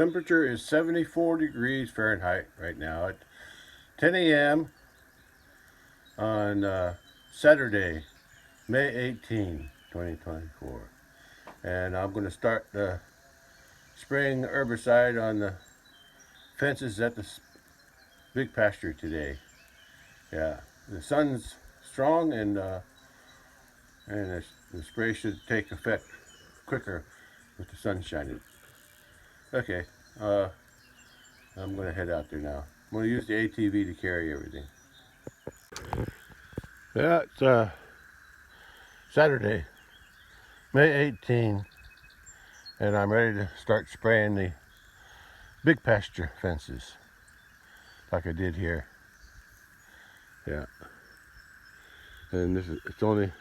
Temperature is 74 degrees Fahrenheit right now at 10 a.m. on Saturday, May 18, 2024. And I'm going to start spraying herbicide on the fences at the big pasture today. Yeah, the sun's strong and the spray should take effect quicker with the sun shining. Okay, I'm going to head out there now. I'm going to use the ATV to carry everything. Yeah, it's Saturday, May 18, and I'm ready to start spraying the big pasture fences like I did here. Yeah, and it's only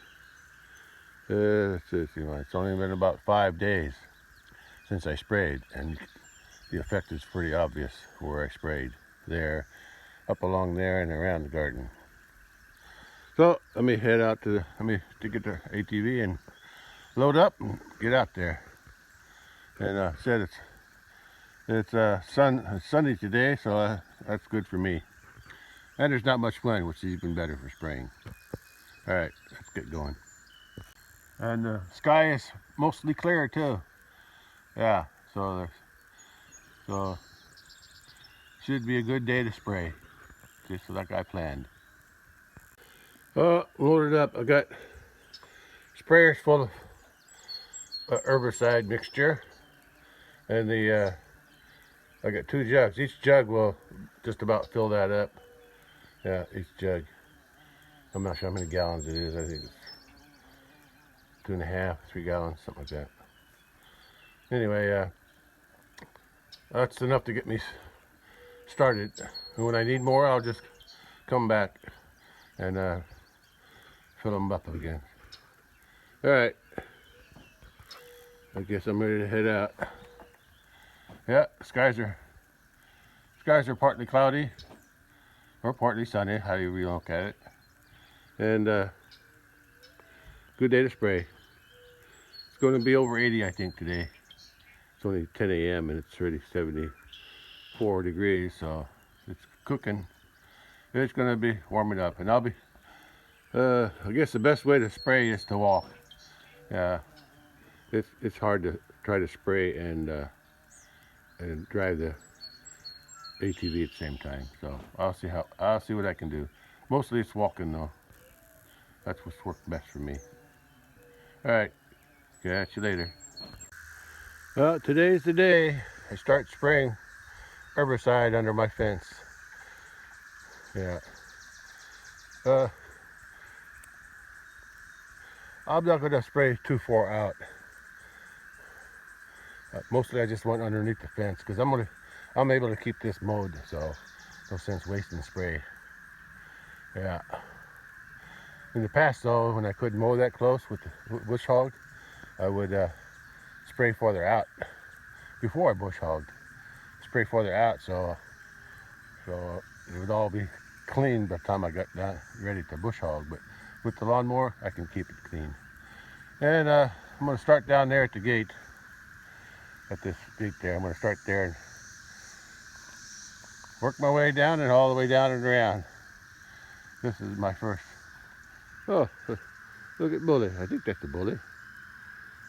it's only been about 5 days since I sprayed, and the effect is pretty obvious where I sprayed there, up along there, and around the garden. So let me head out to get the ATV and load up and get out there. And said it's sunny today, so that's good for me. And there's not much wind, which is even better for spraying. All right, let's get going. And the sky is mostly clear too. Yeah, so should be a good day to spray, just like I planned. Loaded up. I got sprayers full of herbicide mixture, and I got 2 jugs. Each jug will just about fill that up. Yeah, each jug. I'm not sure how many gallons it is. I think it's 2.5, 3 gallons, something like that. Anyway, that's enough to get me started. And when I need more, I'll just come back and fill them up again. All right. I guess I'm ready to head out. Yeah, skies are partly cloudy or partly sunny, how you look at it. And good day to spray. It's going to be over 80, I think, today. It's only 10 a.m. and it's already 74 degrees, so it's cooking. It's going to be warming up, and I'll be. I guess the best way to spray is to walk. Yeah, it's hard to try to spray and drive the ATV at the same time. So I'll see what I can do. Mostly it's walking though. That's what's worked best for me. All right, catch you later. Well, today's the day I start spraying herbicide under my fence. Yeah. I'm not gonna spray too far out. Mostly I just went underneath the fence because I'm able to keep this mowed, so no sense wasting spray. Yeah. In the past though, when I couldn't mow that close with the bush hog, I would spray farther out before I bush hogged. Spray farther out, so it would all be clean by the time I got down ready to bush hog. But with the lawnmower, I can keep it clean. And I'm going to start down there at the gate. At this gate there, I'm going to start there and work my way down and all the way down and around. This is my first. Oh, look at Bully. I think that's the Bully.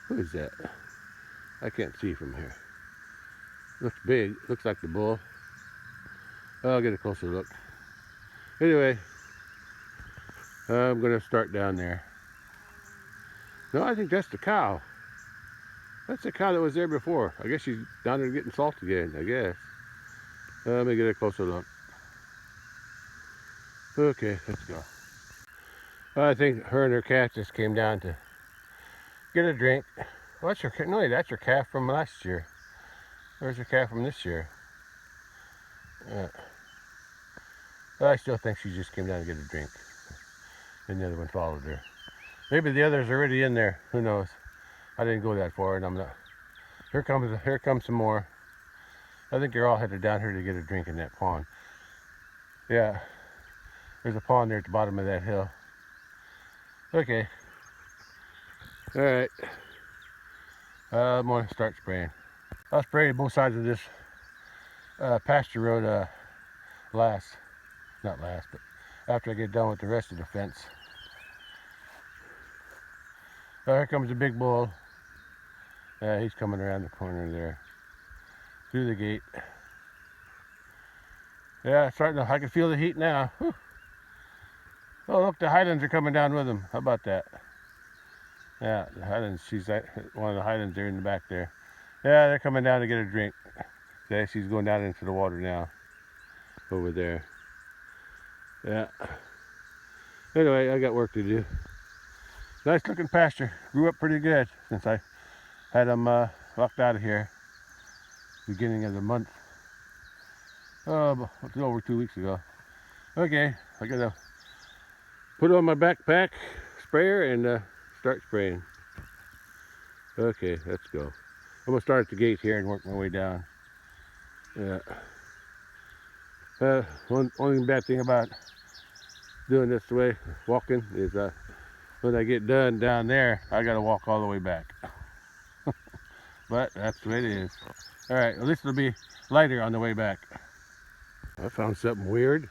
Who is that? I can't see from here. Looks big. Looks like the bull. I'll get a closer look. Anyway, I'm going to start down there. No, I think that's the cow. That's the cow that was there before. I guess she's down there getting salt again, I guess. Let me get a closer look. Okay, let's go. I think her and her cat just came down to get a drink. Well, that's your, no, that's your calf from last year. Where's your calf from this year? I still think she just came down to get a drink. And the other one followed her. Maybe the other's already in there. Who knows? I didn't go that far, and I'm not. Here comes some more. I think they're all headed down here to get a drink in that pond. Yeah, there's a pond there at the bottom of that hill. Okay. All right. I'm gonna start spraying. I'll spray both sides of this pasture road not last, but after I get done with the rest of the fence. Oh, here comes the big bull. He's coming around the corner there, through the gate. Yeah, it's starting to, I can feel the heat now. Whew. Oh, look, the Highlands are coming down with him. How about that? Yeah, the Highlands, she's at one of the Highlands there in the back there. Yeah, they're coming down to get a drink. Yeah, she's going down into the water now, over there. Yeah. Anyway, I got work to do. Nice looking pasture. Grew up pretty good since I had them locked out of here beginning of the month. Oh, it's over 2 weeks ago. Okay, I gotta put on my backpack sprayer and start spraying. Okay, let's go. I'm gonna start at the gate here and work my way down. Yeah. Only bad thing about doing this way, walking, is when I get done down there, I gotta walk all the way back. But that's the way it is. All right, at least it'll be lighter on the way back. I found something weird.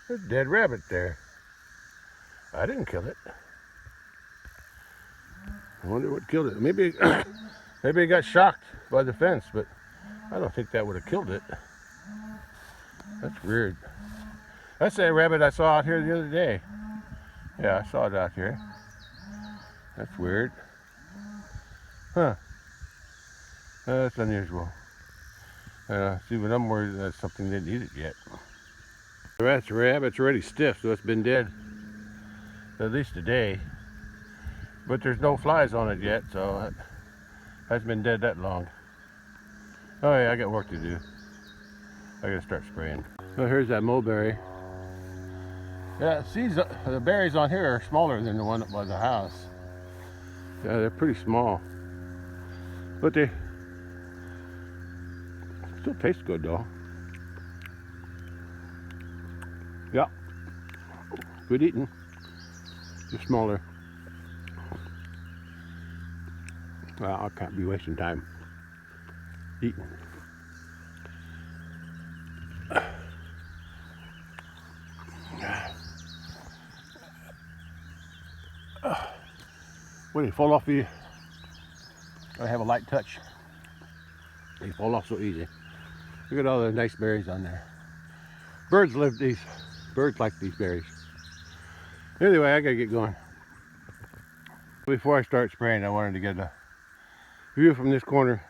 There's a dead rabbit there. I didn't kill it. I wonder what killed it. Maybe maybe it got shocked by the fence, but I don't think that would have killed it. That's weird. That's that rabbit I saw out here the other day. Yeah, I saw it out here. That's weird. Huh. That's unusual. See, but I'm worried that something didn't eat it yet. The rabbit's already stiff, so it's been dead at least a day. But there's no flies on it yet, so it hasn't been dead that long. Oh yeah, I got work to do. I gotta start spraying. Oh, here's that mulberry. Yeah, see, the berries on here are smaller than the one up by the house. Yeah, they're pretty small. But they still taste good though. Yeah, good eating. Just smaller. Well, I can't be wasting time eating. When they fall off you, I have a light touch. They fall off so easy. Look at all the nice berries on there. Birds like these berries. Anyway, I gotta get going. Before I start spraying, I wanted to get a view from this corner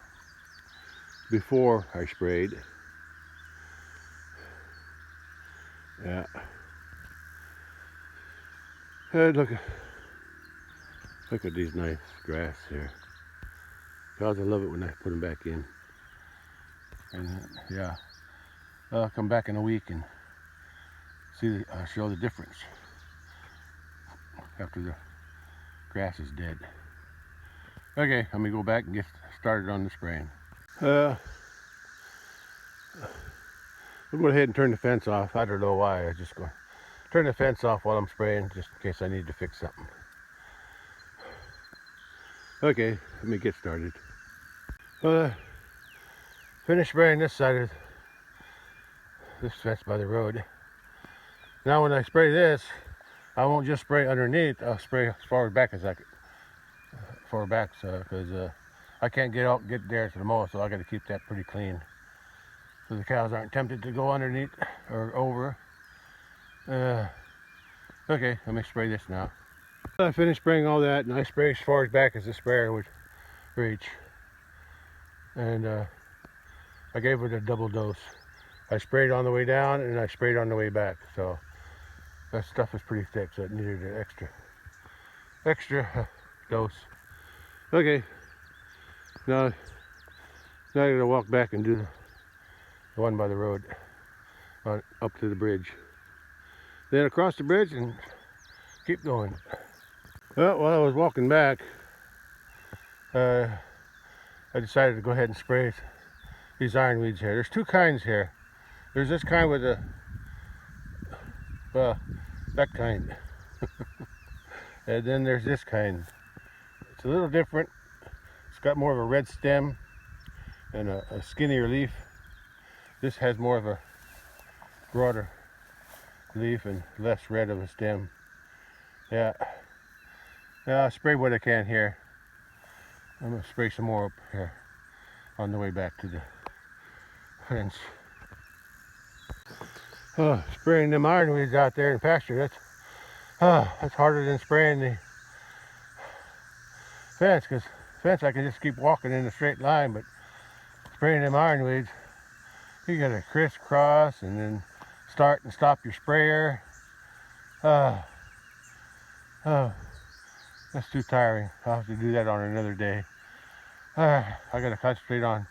before I sprayed. Yeah. And look at these nice grass here. God, I love it when I put them back in. And yeah, I'll come back in a week and see, show the difference after the grass is dead. Okay, let me go back and get started on the spraying. I'll go ahead and turn the fence off. I don't know why. I just go turn the fence off while I'm spraying, just in case I need to fix something. Okay, let me get started. Finish spraying this side of this fence by the road. Now when I spray this, I won't just spray underneath. I'll spray as far back as I can. Far back, so because I can't get there to the mow, so I got to keep that pretty clean, so the cows aren't tempted to go underneath or over. Okay, let me spray this now. I finished spraying all that, and I spray as far back as the sprayer would reach, and I gave it a double dose. I sprayed on the way down and I sprayed on the way back, so that stuff is pretty thick, so it needed an extra dose. Okay, now I gotta walk back and do the one by the road, up to the bridge, then across the bridge and keep going. Well, while I was walking back, I decided to go ahead and spray these ironweeds here. There's two kinds here. There's this kind with that kind. And then there's this kind. It's a little different. It's got more of a red stem and a skinnier leaf. This has more of a broader leaf and less red of a stem. Yeah. Now I'll spray what I can here. I'm gonna spray some more up here on the way back to the fence. Oh, spraying them ironweeds out there in pasture, that's harder than spraying the fence, because fence I can just keep walking in a straight line, but spraying them ironweeds, you gotta crisscross and then start and stop your sprayer. Oh, that's too tiring. I'll have to do that on another day. I gotta concentrate on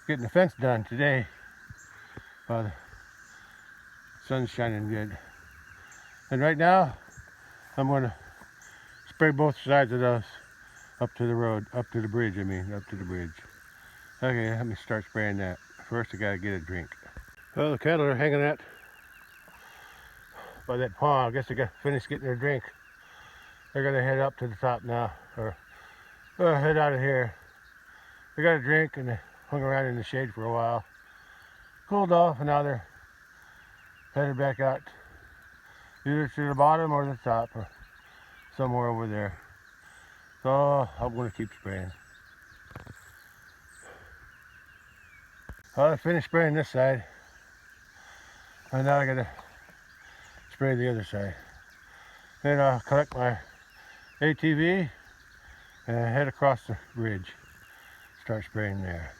getting the fence done today while the sun's shining good. And right now, I'm gonna spray both sides of those up to the road, up to the bridge, up to the bridge. Okay, let me start spraying that. First, I gotta get a drink. Well, the cattle are hanging out by that pond. I guess they got finished getting their drink. They're gonna head up to the top now, or head out of here. They got a drink and they hung around in the shade for a while. Cooled off, and now they're headed back out, either to the bottom or the top, or somewhere over there. So I'm gonna keep spraying. Well, I finished spraying this side, and now I gotta spray the other side. Then I'll collect my ATV and head across the bridge. Start spraying there.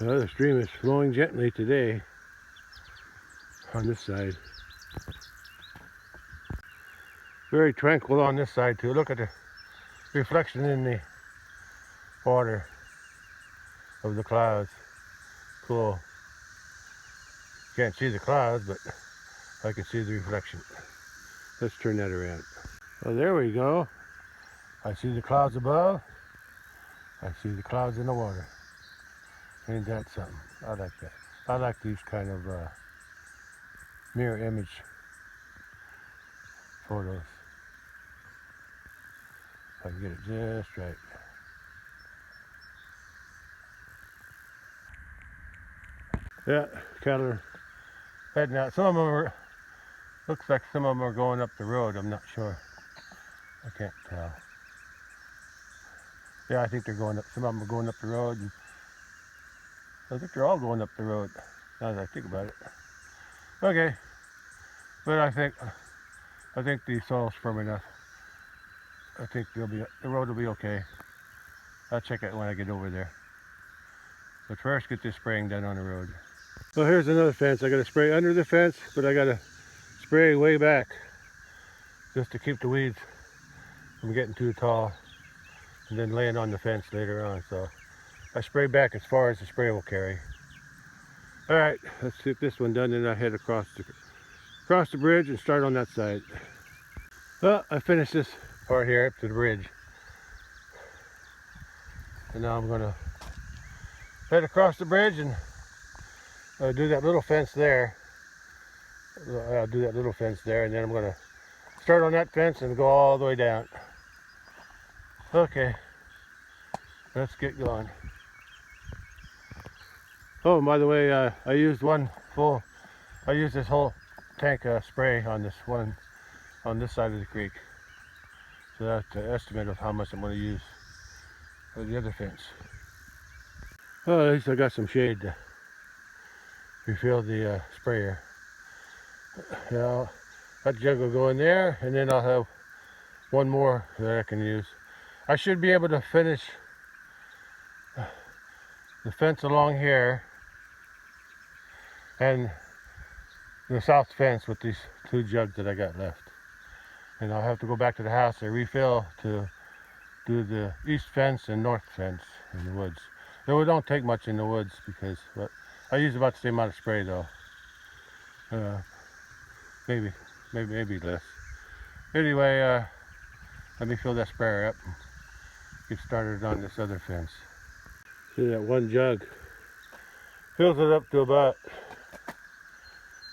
Well, the stream is flowing gently today on this side. Very tranquil on this side too. Look at the reflection in the water of the clouds. Cool. Can't see the clouds, but I can see the reflection. Let's turn that around. Well, there we go. I see the clouds above. I see the clouds in the water. Ain't that something? I like that. I like these kind of mirror image photos. If I can get it just right. Yeah, cattle are heading out. Some of them are, looks like some of them are going up the road. I'm not sure. I can't tell. Yeah, I think they're going up. Some of them are going up the road. And I think they're all going up the road, now that I think about it. Okay, but I think the soil's firm enough. I think the road will be okay. I'll check it when I get over there. But first, get this spraying done on the road. Well, here's another fence. I got to spray under the fence, but I got to spray way back just to keep the weeds from getting too tall and then laying on the fence later on. So I spray back as far as the spray will carry. All right, let's get this one done, and I head across the bridge and start on that side. Well, I finished this part here up to the bridge, and now I'm gonna head across the bridge and do that little fence there. I'll do that little fence there, and then I'm gonna start on that fence and go all the way down. Okay, let's get going. Oh, and by the way, I used this whole tank spray on this one, on this side of the creek. So that's the estimate of how much I'm going to use for the other fence. Well, at least I got some shade to refill the sprayer. Yeah, that jug will go in there, and then I'll have one more that I can use. I should be able to finish the fence along here and the south fence with these two jugs that I got left. And I'll have to go back to the house and refill to do the east fence and north fence in the woods. Though it don't take much in the woods, because I use about the same amount of spray though. Maybe less. Anyway, let me fill that sprayer up and get started on this other fence. See that one jug fills it up to about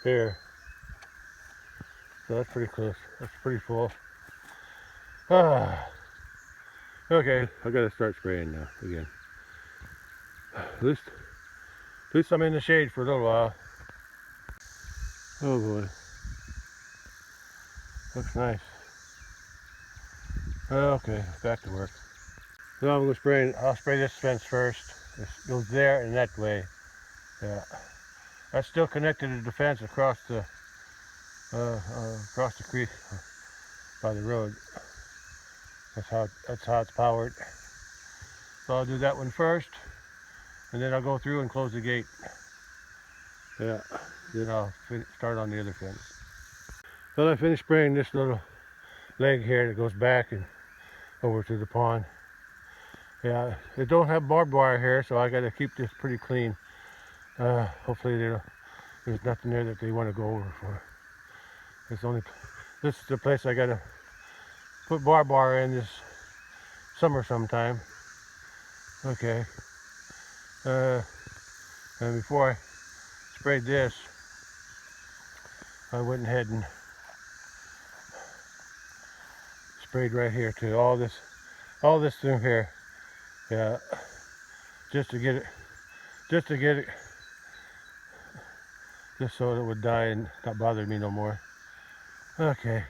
here. So that's pretty close. That's pretty full. Okay, I gotta start spraying now again. At least Do some in the shade for a little while. Oh boy. Looks nice. Okay, back to work. Now I'm going to spray, I'll spray this fence first. It goes there and that way. Yeah. That's still connected to the fence across the creek by the road. That's how it's powered. So I'll do that one first, and then I'll go through and close the gate. Yeah. Then I'll start on the other fence. Well, I finished spraying this little leg here that goes back and over to the pond. Yeah, they don't have barbed wire here, so I got to keep this pretty clean. Hopefully there's nothing there that they want to go over for. This is the place I got to put barbed wire in this summer sometime. Okay. And before I sprayed this, I went ahead and sprayed right here too. All this through here. Yeah. Just to get it, just so it would die and not bother me no more. Okay.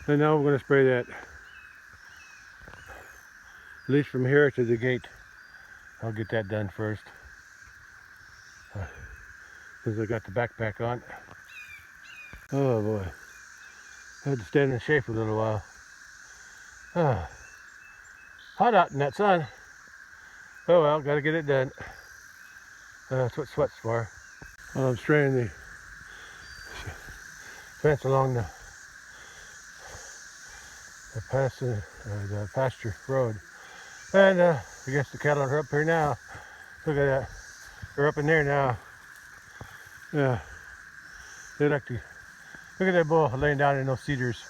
And now I'm going to spray that, at least from here to the gate. I'll get that done first, since I got the backpack on. Oh boy, I had to stand in the shade for a little while. Hot out in that sun. Oh well, gotta get it done. That's what sweat's for. Well, I'm spraying the fence along the pasture road. And I guess the cattle are up here now. Look at that. They're up in there now. Yeah. They like to, look at that bull laying down in those cedars.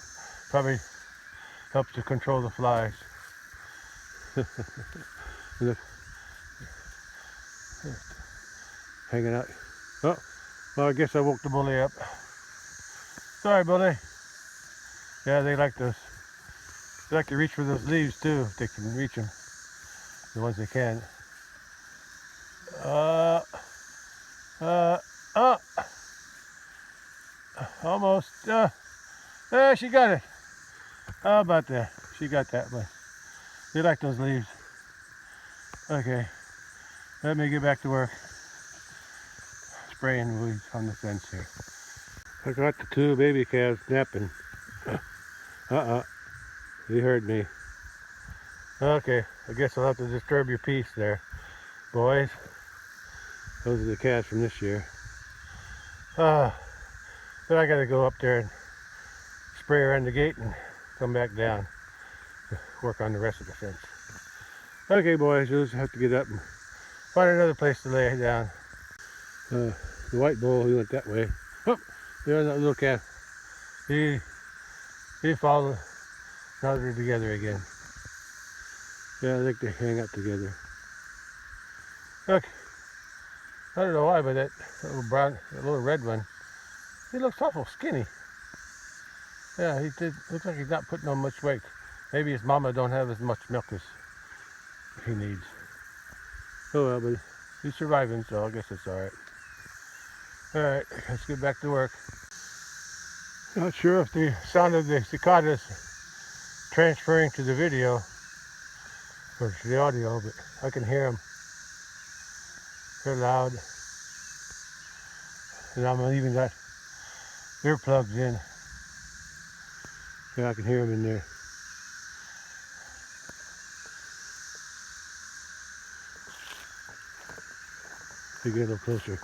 Probably helps to control the flies. Look. Hanging out. Oh, well, I guess I woke the bully up. Sorry, bully. Yeah, they like those. They like to reach for those leaves too, if they can reach them. The ones they can. Almost. She got it. How about that? She got that one. They like those leaves. Okay. Let me get back to work. Spraying weeds on the fence here. I got the 2 baby calves napping. You heard me. Okay, I guess I'll have to disturb your peace there, boys. Those are the calves from this year. But I gotta go up there and spray around the gate and come back down to work on the rest of the fence. Okay, boys, you'll just have to get up and find another place to lay down. The white bull, he went that way. Oh, there's that little calf. He followed. Now they're together again. Yeah, I think they hang out together. Look, I don't know why, but that little red one, he looks awful skinny. Yeah, looks like he's not putting on much weight. Maybe his mama don't have as much milk as he needs. Oh well, but he's surviving, so I guess it's all right. All right, let's get back to work. Not sure if the sound of the cicadas transferring to the video or to the audio, but I can hear them. They're loud. And I'm even got earplugs in. Yeah, I can hear them in there. You get a little closer.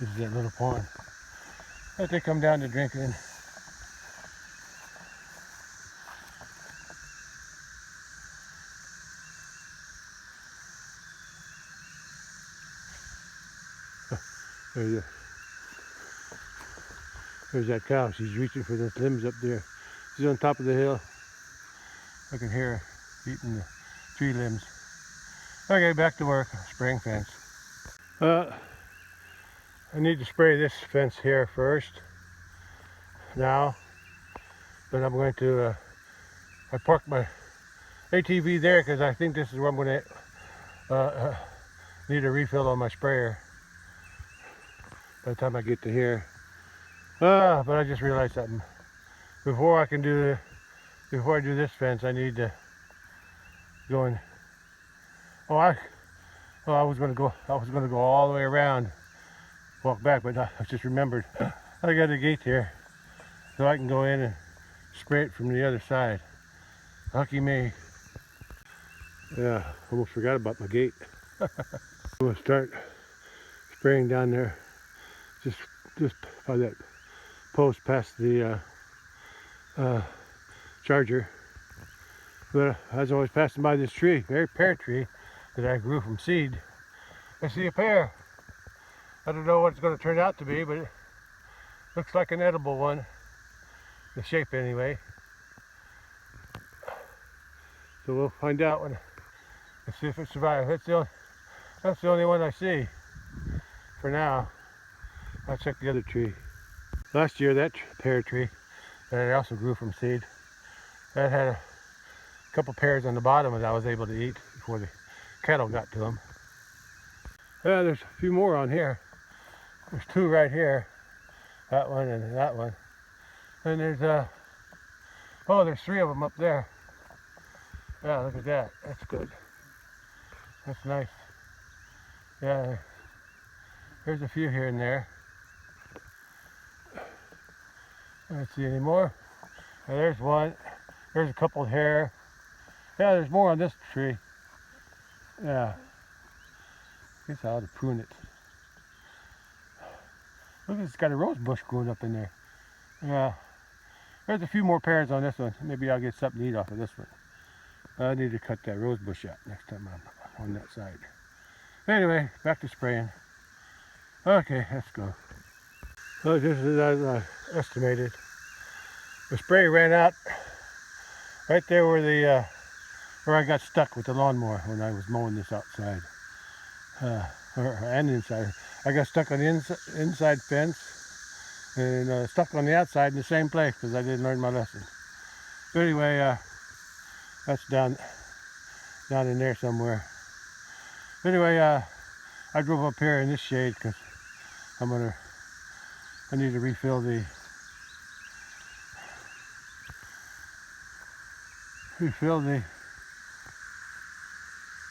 This is that little pond that they come down to drink in. There's that cow. She's reaching for those limbs up there. She's on top of the hill. I can hear her eating the tree limbs. Okay, back to work. Spraying fence. I need to spray this fence here first. Now, then I'm going to. I parked my ATV there because I think this is where I'm going to need a refill on my sprayer by the time I get to here. But I just realized something. Before I do this fence, I need to go and I was going to go all the way around, walk back, but I just remembered I got a gate here, so I can go in and spray it from the other side. Lucky me. Yeah, almost forgot about my gate. I'm going to start spraying down there, just by that post past the charger. But as I was passing by this tree, pear tree that I grew from seed, I see a pear. I don't know what it's going to turn out to be, but it looks like an edible one. The shape anyway. So we'll find out let's see if it survives. That's the only one I see for now. I'll check the other tree. Last year, that pear tree that I also grew from seed, that had a couple pears on the bottom that I was able to eat before the cattle got to them. Yeah, there's a few more on here. There's two right here. That one and that one. And there's there's three of them up there. Yeah, look at that. That's good. That's nice. Yeah, there's a few here and there. I don't see any more. There's one. There's a couple here. Yeah, there's more on this tree. Yeah. I guess I ought to prune it. Look, it's got a rose bush growing up in there. Yeah. There's a few more pears on this one. Maybe I'll get something to eat off of this one. I need to cut that rose bush out next time I'm on that side. Anyway, back to spraying. Okay, let's go. Well, just as I estimated, the spray ran out right there where I got stuck with the lawnmower when I was mowing this outside. And inside. I got stuck on the inside fence and stuck on the outside in the same place because I didn't learn my lesson. But anyway, that's down in there somewhere. Anyway, I drove up here in this shade because I need to refill the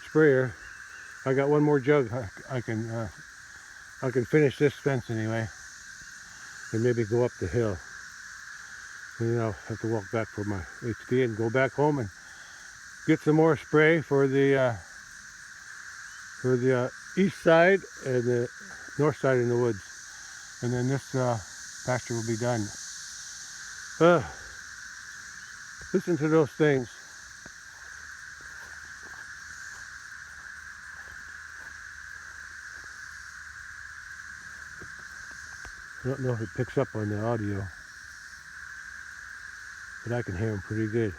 sprayer. I got one more jug. I can finish this fence anyway, and maybe go up the hill. And then I'll have to walk back for my HP and go back home and get some more spray for the east side and the north side in the woods, and then this pasture will be done. Listen to those things. I don't know if it picks up on the audio, but I can hear them pretty good.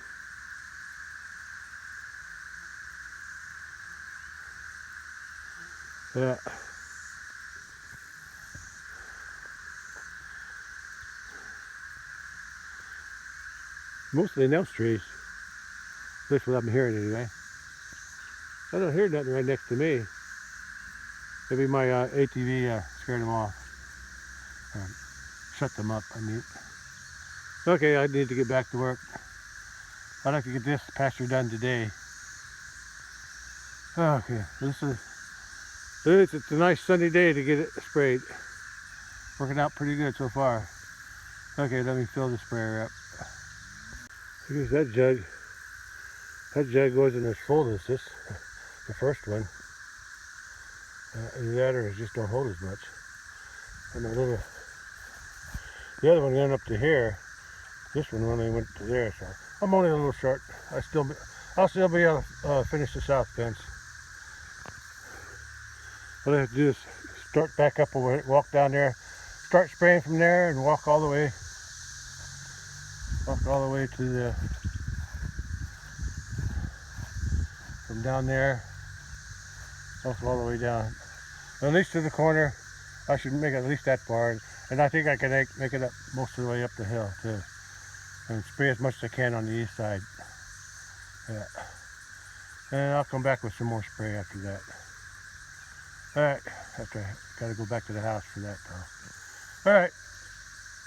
Mostly in those trees. That's what I'm hearing anyway. I don't hear nothing right next to me. Maybe my ATV scared them off. Shut them up, I mean. Okay, I need to get back to work. I'd like to get this pasture done today. Okay, it's a nice sunny day to get it sprayed. Working out pretty good so far. Okay, let me fill the sprayer up. Here's that jug. That jug wasn't as full as this, the first one. Either that or it just don't hold as much. And the other one went up to here. This one only went to there, so I'm only a little short. I'll still be able to finish the south fence. What I have to do is start back up away, walk down there, start spraying from there, and walk all the way to the, from down there, walk all the way down, at least to the corner. I should make it at least that far, and I think I can make it up most of the way up the hill too, and spray as much as I can on the east side. Yeah. And I'll come back with some more spray after that. Alright, after I gotta go back to the house for that though. Alright,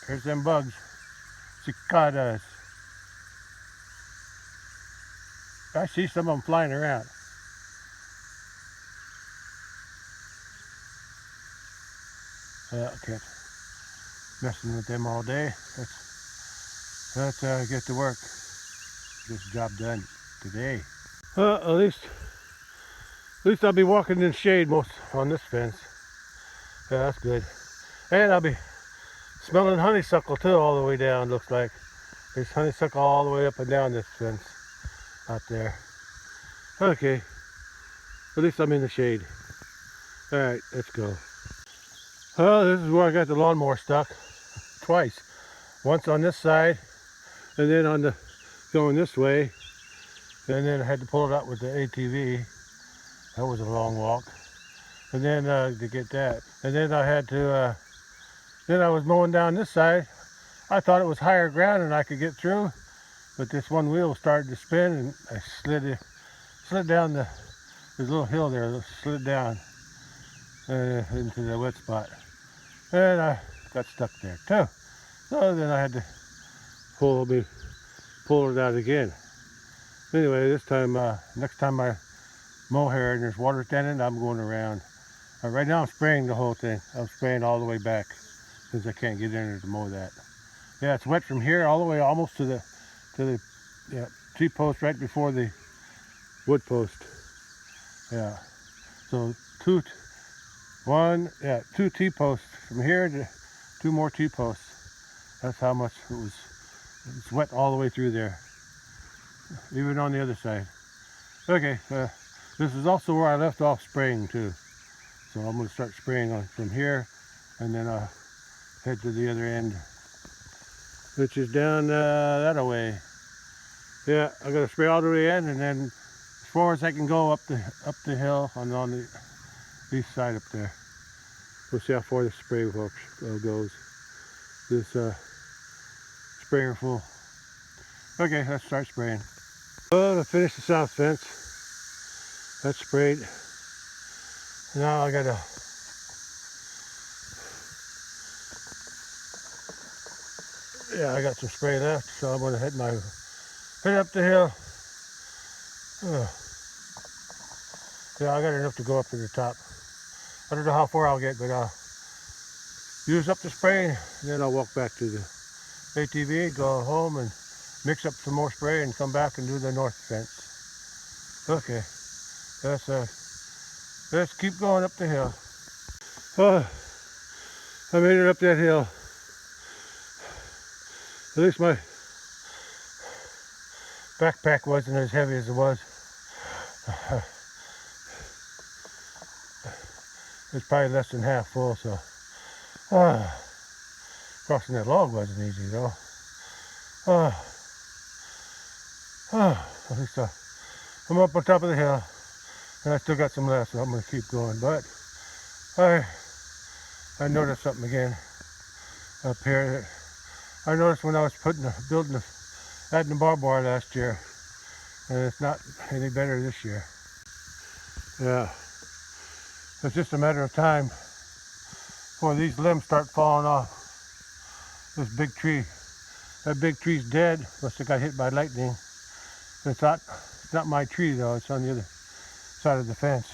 here's them bugs. Cicadas. I see some of them flying around. I can't messing with them all day. Let's get to work. Get this job done today. At least I'll be walking in shade most on this fence. Yeah, that's good. And I'll be smelling honeysuckle too all the way down, looks like. There's honeysuckle all the way up and down this fence out there. Okay, at least I'm in the shade. Alright, let's go. Well, this is where I got the lawnmower stuck twice. Once on this side, and then on the going this way, and then I had to pull it out with the ATV. That was a long walk. And then to get that, and then I had to then I was mowing down this side. I thought it was higher ground and I could get through, but this one wheel started to spin and I slid down this little hill there, slid down into the wet spot, and I got stuck there too. So then I had to pull it out again. Anyway, this time, next time I mow here and there's water standing, I'm going around. Right now I'm spraying the whole thing. I'm spraying all the way back since I can't get in there to mow that. Yeah, it's wet from here all the way almost to the tree post right before the wood post. Yeah, so two T-posts from here to 2 more T-posts. That's how much it was. It's wet all the way through there, even on the other side. Okay, this is also where I left off spraying too. So I'm going to start spraying from here, and then I'll head to the other end, which is down that way. Yeah, I got to spray all the way in, and then as far as I can go up the hill on the east side up there. We'll see how far the spray goes. This sprayer full. Okay, let's start spraying. Well, to finish the south fence, that's sprayed. Now I gotta I got some spray left, so I'm gonna head up the hill. Yeah, I got enough to go up to the top. I don't know how far I'll get, but I'll use up the spray, and then I'll walk back to the ATV, go home and mix up some more spray and come back and do the north fence. Okay, let's keep going up the hill. Oh, I made it up that hill. At least my backpack wasn't as heavy as it was. It's probably less than half full, so crossing that log wasn't easy though. At least I'm up on top of the hill, and I still got some left, so I'm going to keep going. But I noticed something again up here that I noticed when I was adding the barbed wire last year, and it's not any better this year. Yeah, it's just a matter of time before these limbs start falling off. This big tree, that big tree's dead. Must have got hit by lightning. It's not my tree though. It's on the other side of the fence.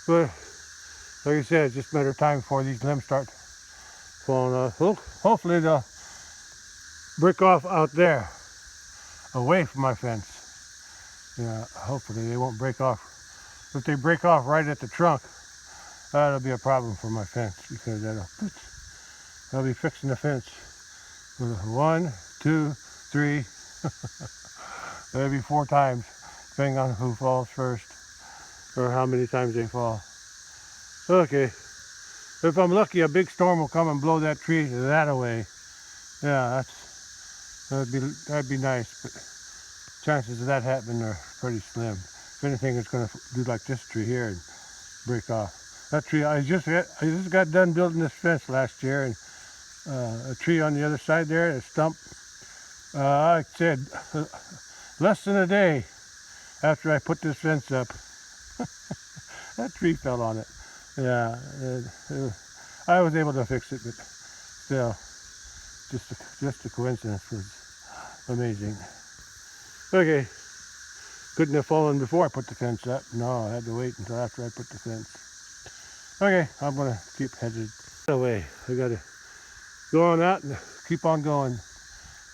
But like I said, it's just a matter of time before these limbs start falling off. Hopefully they'll break off out there, away from my fence. Yeah, hopefully they won't break off. If they break off right at the trunk, that'll be a problem for my fence, because that'll be fixing the fence with 1, 2, 3, maybe 4 times, depending on who falls first or how many times they fall. Okay, if I'm lucky, a big storm will come and blow that tree that away. Yeah, that'd be nice, but chances of that happening are pretty slim. If anything, it's going to do like this tree here and break off. That tree, I just got done building this fence last year, and a tree on the other side there, a stump, like I said, less than a day after I put this fence up. That tree fell on it. Yeah, I was able to fix it, but still, just a coincidence was amazing. Okay, couldn't have fallen before I put the fence up. No, I had to wait until after I put the fence. Okay, I'm gonna keep headed away. I gotta go on out and keep on going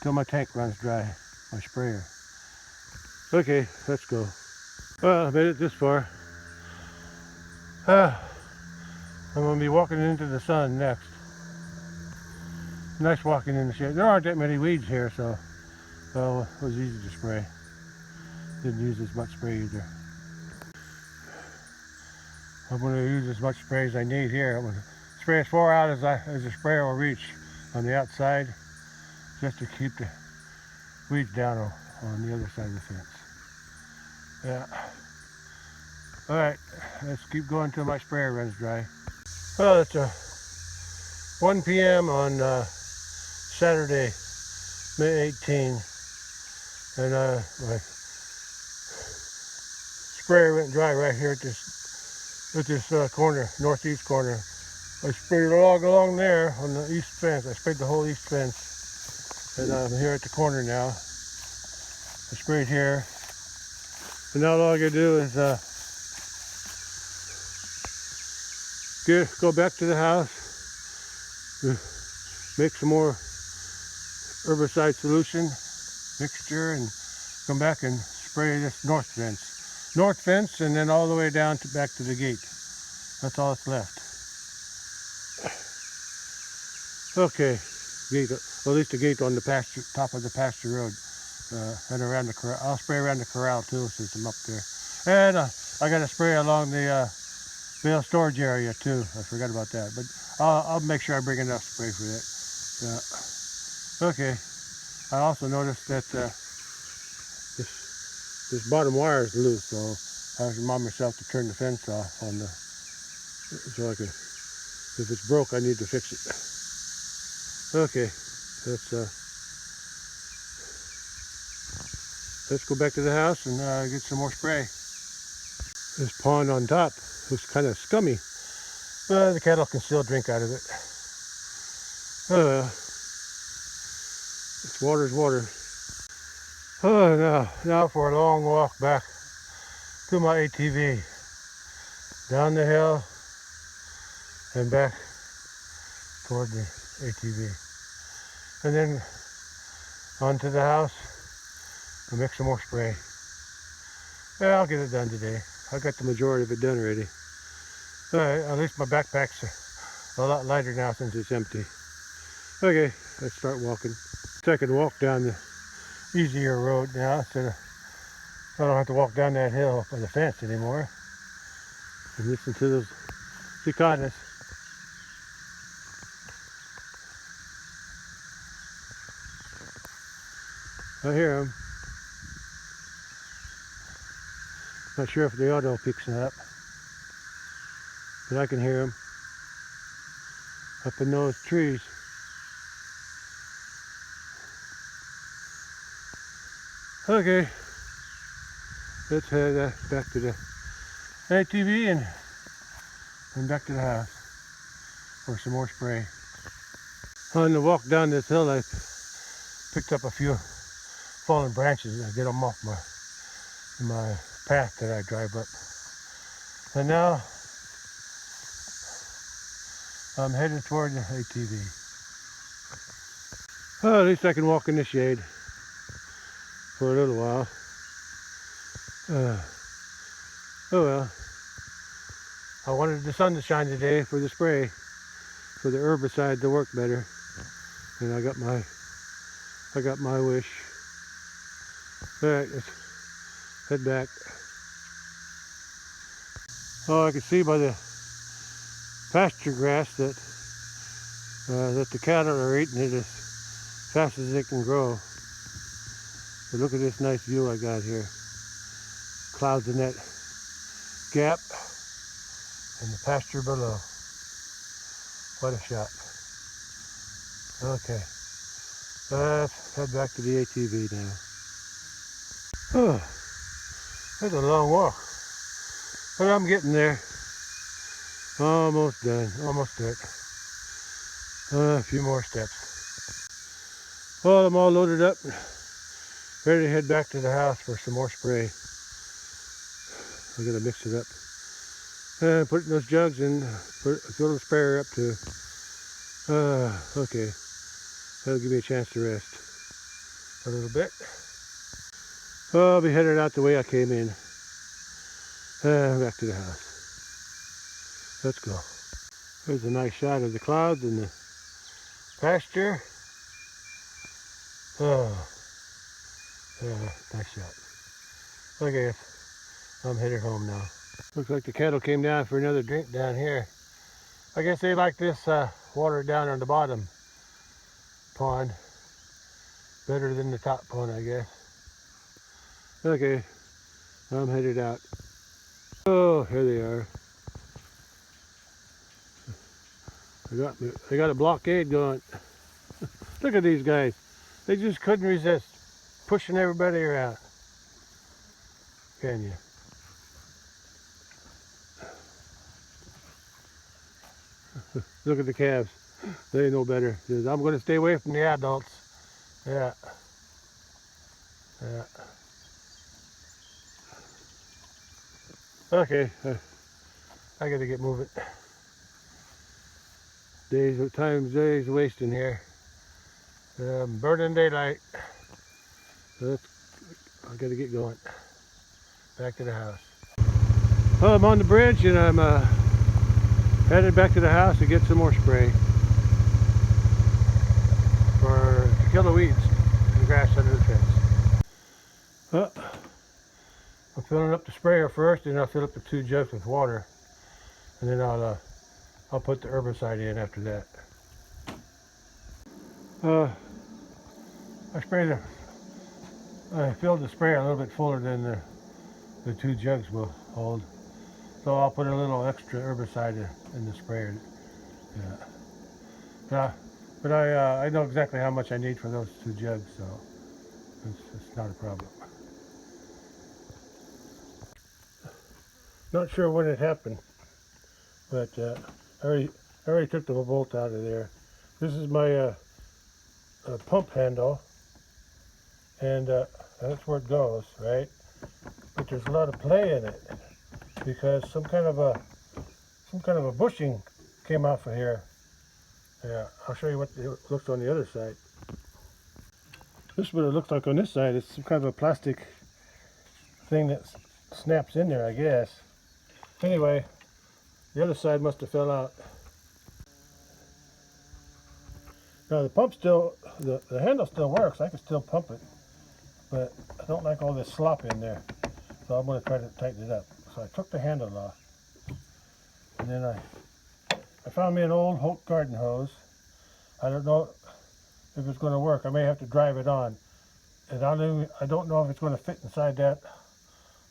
till my tank runs dry, my sprayer. Okay, let's go. Well, I made it this far. I'm gonna be walking into the sun next. Nice walking in the shade. There aren't that many weeds here, so well, it was easy to spray. Didn't use as much spray either. I'm going to use as much spray as I need here. I'm going to spray as far out as the sprayer will reach on the outside, just to keep the weeds down on the other side of the fence. Yeah. All right, let's keep going until my sprayer runs dry. Well, it's 1 p.m. on Saturday, May 18, and my sprayer went dry right here at this corner, northeast corner. I sprayed along there on the east fence. I sprayed the whole east fence, and I'm here at the corner now. I sprayed here, and now all I gotta do is go back to the house, make some more herbicide solution mixture, and come back and spray this north fence, and then all the way down back to the gate. That's all that's left. Okay, gate, well, at least the gate on the pasture, top of the pasture road, and around the corral. I'll spray around the corral too, since I'm up there. And I got to spray along the bale storage area too. I forgot about that, but I'll make sure I bring enough spray for that. Okay. I also noticed that this bottom wire is loose, so I have to remind myself to turn the fence off on so I can. If it's broke, I need to fix it. Okay, let's go back to the house and get some more spray. This pond on top looks kind of scummy. The cattle can still drink out of it. It's water's water. Now for a long walk back to my ATV. Down the hill and back toward the ATV. And then onto the house and make some more spray. Yeah, I'll get it done today. I got the majority of it done already. Alright, at least my backpack's a lot lighter now since it's empty. Okay, let's start walking. So I can walk down the easier road now, so I don't have to walk down that hill by the fence anymore. And listen to those cicadas. I hear them. Not sure if the audio picks it up, but I can hear them up in those trees. Okay, let's head back to the ATV and back to the house for some more spray. On the walk down this hill, I picked up a few fallen branches and get them off my path that I drive up. And now I'm headed toward the ATV. Well, at least I can walk in the shade for a little while. Oh well. I wanted the sun to shine today for the spray, for the herbicide to work better, and I got my wish. All right, let's head back. Oh, I can see by the pasture grass that the cattle are eating it as fast as they can grow. But look at this nice view I got here. Clouds in that gap and the pasture below. What a shot. Okay, let's head back to the ATV now. Oh, That's a long walk, but I'm getting there. Almost done, almost there. A few more steps. Well, I'm all loaded up, ready to head back to the house for some more spray. I'm gonna mix it up. Put it in those jugs and fill the sprayer up to. Okay, that'll give me a chance to rest a little bit. I'll be headed out the way I came in. Back to the house. Let's go. There's a nice shot of the clouds and the pasture. Oh, yeah, nice shot. Okay, I'm headed home now. Looks like the cattle came down for another drink down here. I guess they like this water down on the bottom pond better than the top pond, I guess. Okay, I'm headed out. Oh, here they are. I got a blockade going. Look at these guys. They just couldn't resist pushing everybody around. Can you? Look at the calves. They know better. I'm going to stay away from the adults. Yeah. Yeah. Okay. I got to get moving. Days wasting here. Burning daylight. So I got to get going. Back to the house. Well, I'm on the bridge and I'm headed back to the house to get some more spray to kill the weeds and the grass under the fence. I'm filling up the sprayer first, and I'll fill up the 2 jugs with water, and then I'll put the herbicide in after that. I filled the sprayer a little bit fuller than the 2 jugs will hold, so I'll put a little extra herbicide in the sprayer. Yeah. But I know exactly how much I need for those 2 jugs, so it's not a problem. Not sure when it happened, but I already took the bolt out of there. This is my pump handle, and that's where it goes, right? But there's a lot of play in it because some kind of a bushing came off of here. Yeah, I'll show you what it looks on the other side. This is what it looks like on this side. It's some kind of a plastic thing that snaps in there, I guess. Anyway, the other side must have fell out. Now the pump still, the handle still works. I can still pump it, but I don't like all this slop in there. So I'm going to try to tighten it up. So I took the handle off, and then I found me an old Holt garden hose. I don't know if it's going to work. I may have to drive it on, and I don't know if it's going to fit inside that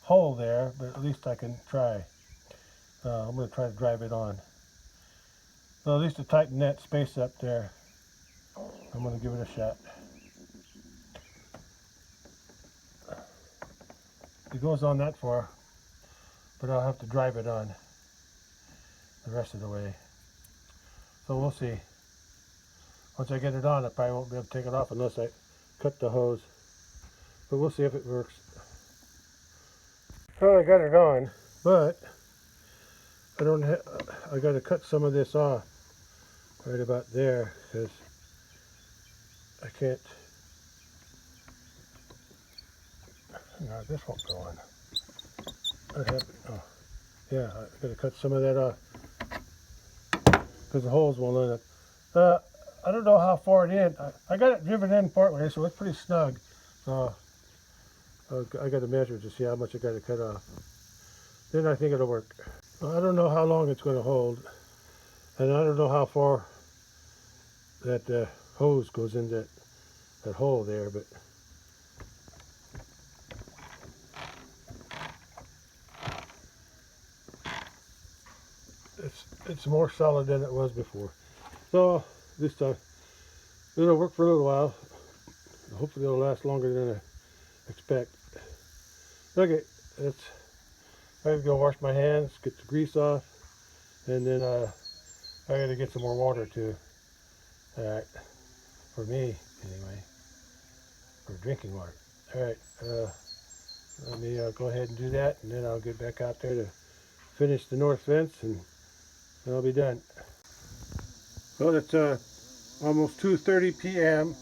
hole there, but at least I can try. I'm going to try to drive it on. So at least to tighten that space up there, I'm going to give it a shot. It goes on that far, but I'll have to drive it on the rest of the way. So we'll see. Once I get it on, I probably won't be able to take it off unless I cut the hose. But we'll see if it works. Well, I got it on, but I got to cut some of this off right about there because I can't. No, this won't go on. What happened? Oh, yeah, I got to cut some of that off because the holes won't line up. I don't know how far it in. I got it driven in partway, so it's pretty snug. So I got to measure to see how much I got to cut off. Then I think it'll work. I don't know how long it's going to hold, and I don't know how far that hose goes in that hole there, but it's more solid than it was before. So this time it'll work for a little while. Hopefully it'll last longer than I expect. Okay, I gotta go wash my hands, get the grease off, and then I gotta get some more water too. Alright, for me anyway, for drinking water. Alright, let me go ahead and do that, and then I'll get back out there to finish the north fence, and I'll be done. Well, it's almost 2:30 p.m.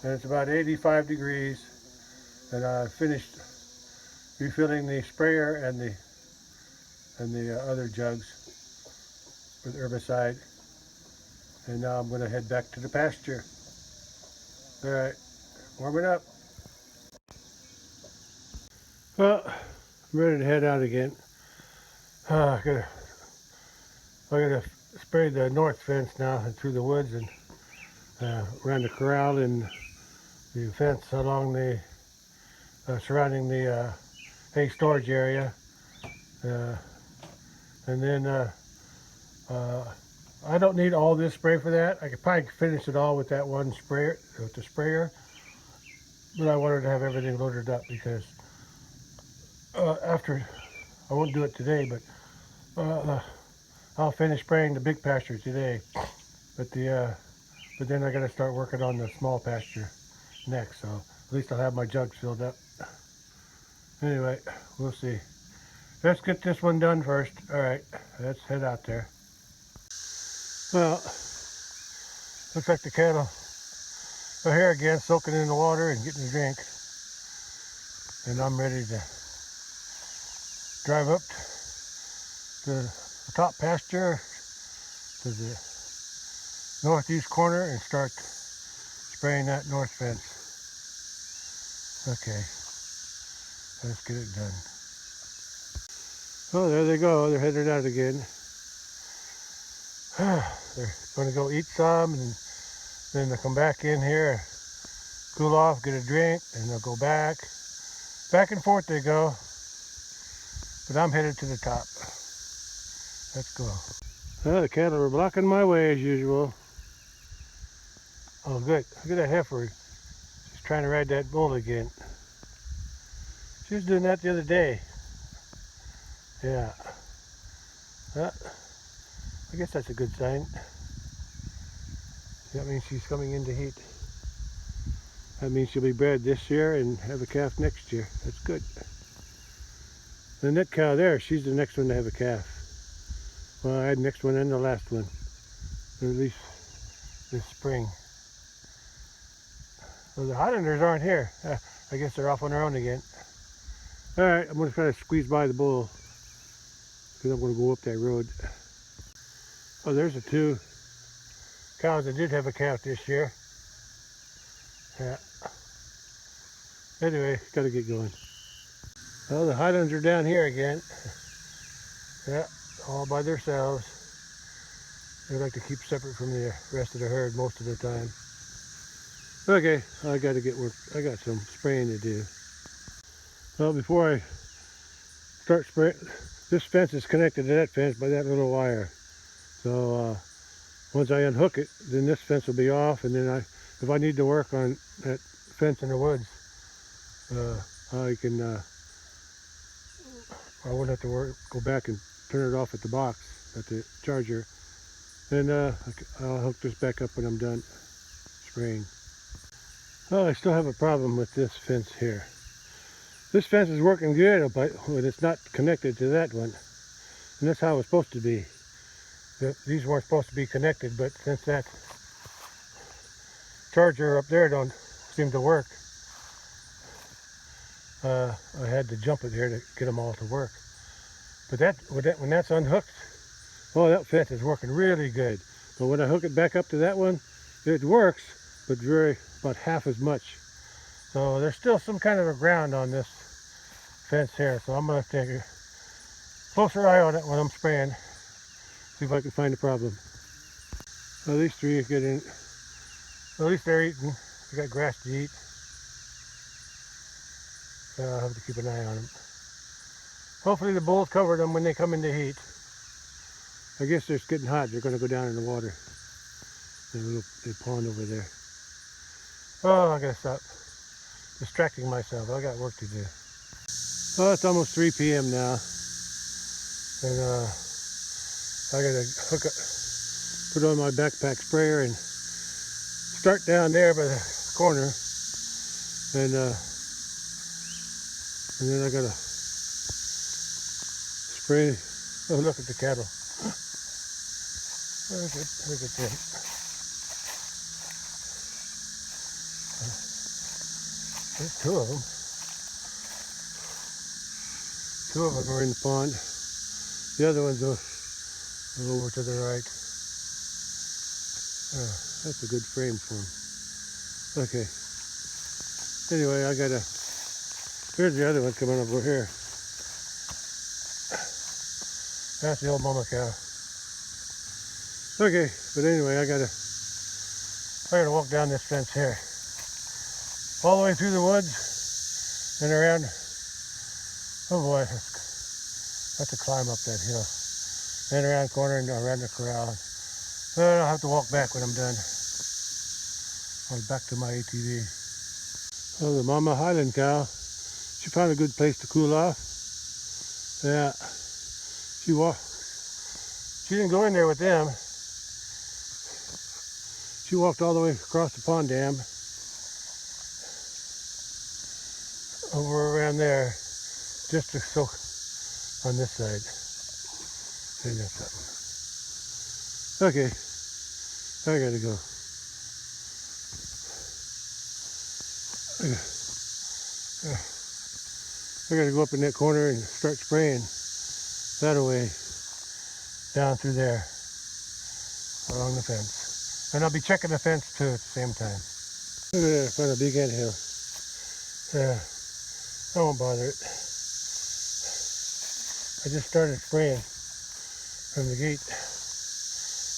and it's about 85 degrees, and I finished refilling the sprayer and the other jugs with herbicide, and now I'm going to head back to the pasture. All right, warming up. Well, I'm ready to head out again. I gotta spray the north fence now and through the woods and around the corral and the fence along the surrounding the hay storage area, and then I don't need all this spray for that. I could probably finish it all with that one sprayer, with the sprayer, but I wanted to have everything loaded up because after, I won't do it today, but I'll finish spraying the big pasture today, but then I got to start working on the small pasture next, so at least I'll have my jugs filled up. Anyway, we'll see. Let's get this one done first. All right, let's head out there. Well, looks like the cattle are here again, soaking in the water and getting a drink. And I'm ready to drive up to the top pasture to the northeast corner and start spraying that north fence. Okay, let's get it done. Oh, there they go. They're headed out again. They're going to go eat some, and then they'll come back in here, cool off, get a drink, and they'll go back. Back and forth they go. But I'm headed to the top. Let's go. Well, the cattle are blocking my way as usual. Oh, good. Look at that heifer. She's trying to ride that bull again. She was doing that the other day. Yeah. I guess that's a good sign. That means she's coming into heat. That means she'll be bred this year and have a calf next year. That's good. And that cow there, she's the next one to have a calf. Well, I had the next one and the last one. Or at least this spring. Well, the Highlanders aren't here. I guess they're off on their own again. Alright, I'm going to try to squeeze by the bull, because I'm going to go up that road. Oh, there's the two cows that did have a calf this year. Yeah. Anyway, got to get going. Well, the Highlanders are down here again. Yeah, all by themselves. They like to keep separate from the rest of the herd most of the time. Okay, I got to get work. I got some spraying to do. Well, before I start spraying, this fence is connected to that fence by that little wire. So once I unhook it, then this fence will be off, and then if I need to work on that fence in the woods, I won't have to go back and turn it off at the box, at the charger. And I'll hook this back up when I'm done spraying. Oh, I still have a problem with this fence here. This fence is working good, but when it's not connected to that one. And that's how it's supposed to be. These weren't supposed to be connected, but since that charger up there don't seem to work, I had to jump it here to get them all to work. But when that's unhooked, oh, that fence is working really good. But when I hook it back up to that one, it works, but about half as much. So there's still some kind of a ground on this fence here. So I'm going to take a closer eye on it when I'm spraying. See if I can find a problem. Well, these three are getting, well, at least they're eating. They got grass to eat. So I'll have to keep an eye on them. Hopefully the bulls cover them when they come into heat. I guess they're getting hot. They're going to go down in the water. There's a little pond over there. Oh, I gotta stop distracting myself. I got work to do. Well, it's almost 3 p.m. now, and I gotta put on my backpack sprayer and start down there by the corner, and then I gotta spray. Oh, look at the cattle. Look at them. There's two of them. Two of them are in the pond. The other one's over to the right. That's a good frame for him. Okay. Anyway, here's the other one coming over here. That's the old mama cow. Okay, but anyway, I gotta walk down this fence here. All the way through the woods and around. Oh boy, that's a climb up that hill. And around the corner and around the corral. I'll have to walk back when I'm done. I'll back to my ATV. Oh, the mama Highland cow. She found a good place to cool off. Yeah. She didn't go in there with them. She walked all the way across the pond dam. Over around there. Just to soak on this side. Ain't that something? Okay. I gotta go. I gotta go up in that corner and start spraying that away down through there along the fence. And I'll be checking the fence too at the same time. Look at that, I found a big anthill. Yeah, I won't bother it. I just started spraying from the gate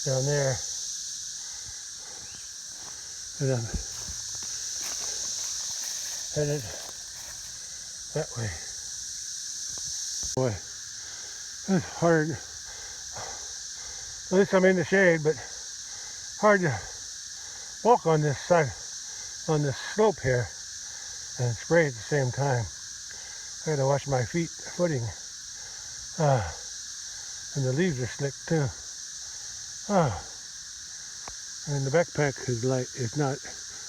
down there. And I'm headed that way. Boy, it's hard. At least I'm in the shade, but hard to walk on this side, on this slope here, and spray at the same time. I gotta watch my footing. And the leaves are slick too. And the backpack is light. It's not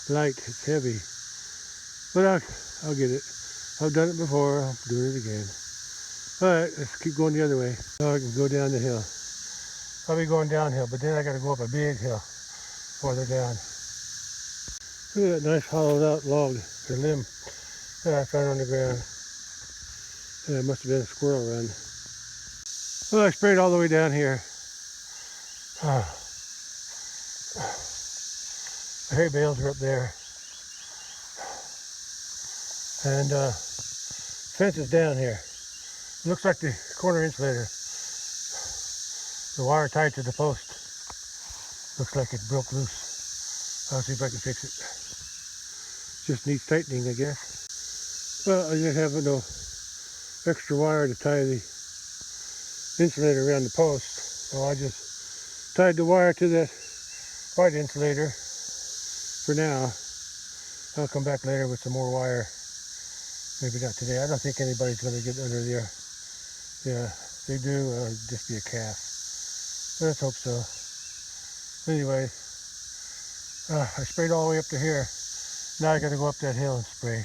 light, it's heavy. But I'll get it. I've done it before, I'm doing it again. Alright, let's keep going the other way. So I can go down the hill. I'll be going downhill, but then I gotta go up a big hill farther down. Look at that nice hollowed out log, or limb that I found on the ground. Yeah, it must have been a squirrel run. Well, I sprayed all the way down here. The hay bales are up there. And fence is down here. It looks like the corner insulator. The wire tied to the post. Looks like it broke loose. I'll see if I can fix it. Just needs tightening, I guess. Well, I just have no extra wire to tie the insulator around the post. So I just tied the wire to that white insulator for now. I'll come back later with some more wire. Maybe not today. I don't think anybody's going to get under there. Yeah, if they do, just be a calf. Let's hope so. Anyway, I sprayed all the way up to here. Now I got to go up that hill and spray.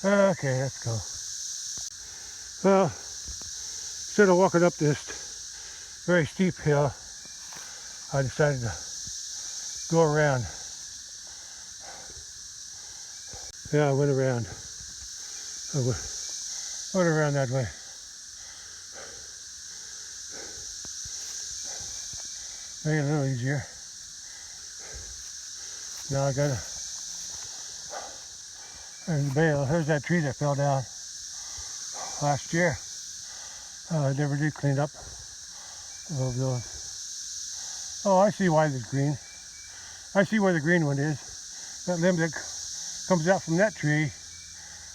Okay, let's go. Well, instead of walking up this very steep hill, I decided to go around. Yeah, I went around. I went around that way. Make it a little easier. Now I gotta, there's the bale. There's that tree that fell down last year. I never did clean up all of those. Oh, I see why it's green. I see where the green one is. That limb that comes out from that tree,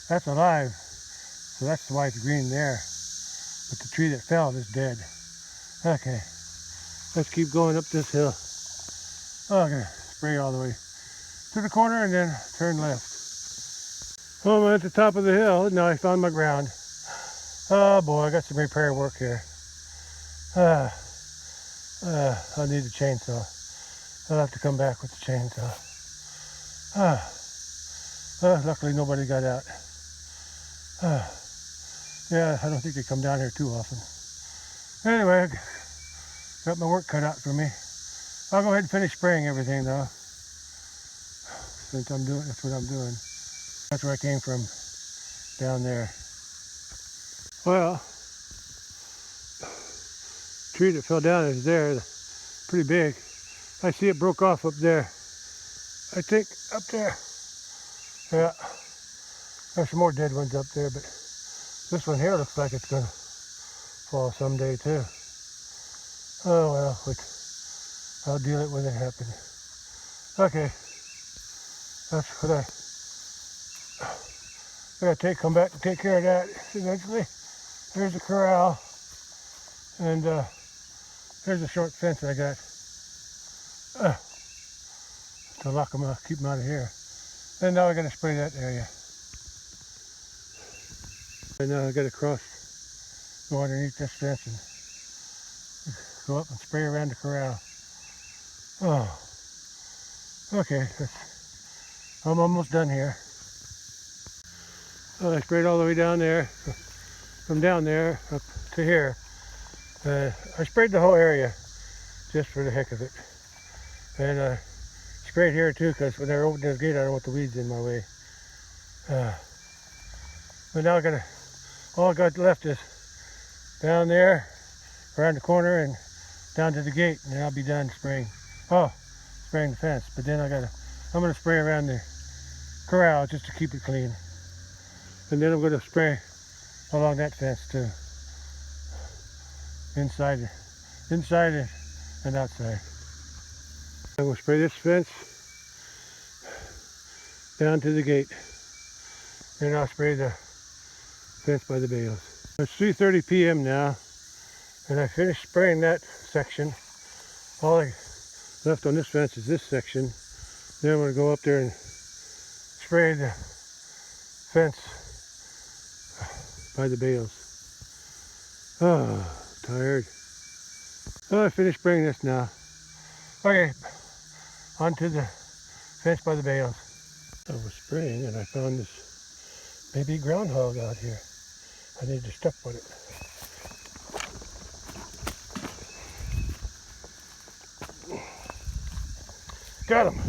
that's alive. So that's why it's green there. But the tree that fell is dead. Okay, let's keep going up this hill. Oh, I'm gonna spray all the way to the corner and then turn left. Oh, I'm at the top of the hill. Now I found my ground. Oh boy, I got some repair work here. I need a chainsaw. I'll have to come back with the chainsaw. Luckily nobody got out. Yeah, I don't think they come down here too often. Anyway, I got my work cut out for me. I'll go ahead and finish spraying everything though. Since that's what I'm doing. That's where I came from, down there. Well, the tree that fell down is there, pretty big. I see it broke off up there. I think up there. Yeah, there's some more dead ones up there, but this one here looks like it's gonna fall someday too. Oh well, I'll deal it when it happens. Okay, that's what I gotta come back and take care of that eventually. There's the corral, and there's a short fence I got to lock them up, keep them out of here. And now I gotta spray that area. And now I gotta go underneath this fence and go up and spray around the corral. Oh, okay, I'm almost done here. I sprayed all the way down there, from down there up to here. I sprayed the whole area just for the heck of it. And I sprayed here too, because when I opened this gate I don't want the weeds in my way. But now all I got left is down there, around the corner, and down to the gate, and then I'll be done spraying. Oh, spraying the fence. But then I'm gonna spray around the corral just to keep it clean. And then I'm gonna spray along that fence too. Inside and outside. I'm gonna spray this fence down to the gate. Then I'll spray the fence by the bales. It's 3:30 p.m. now, and I finished spraying that section. All I left on this fence is this section. Then I'm going to go up there and spray the fence by the bales. Oh, tired. Oh, I finished spraying this now. Okay, onto the fence by the bales. I was spraying and I found this baby groundhog out here. I need to step on it. Got him.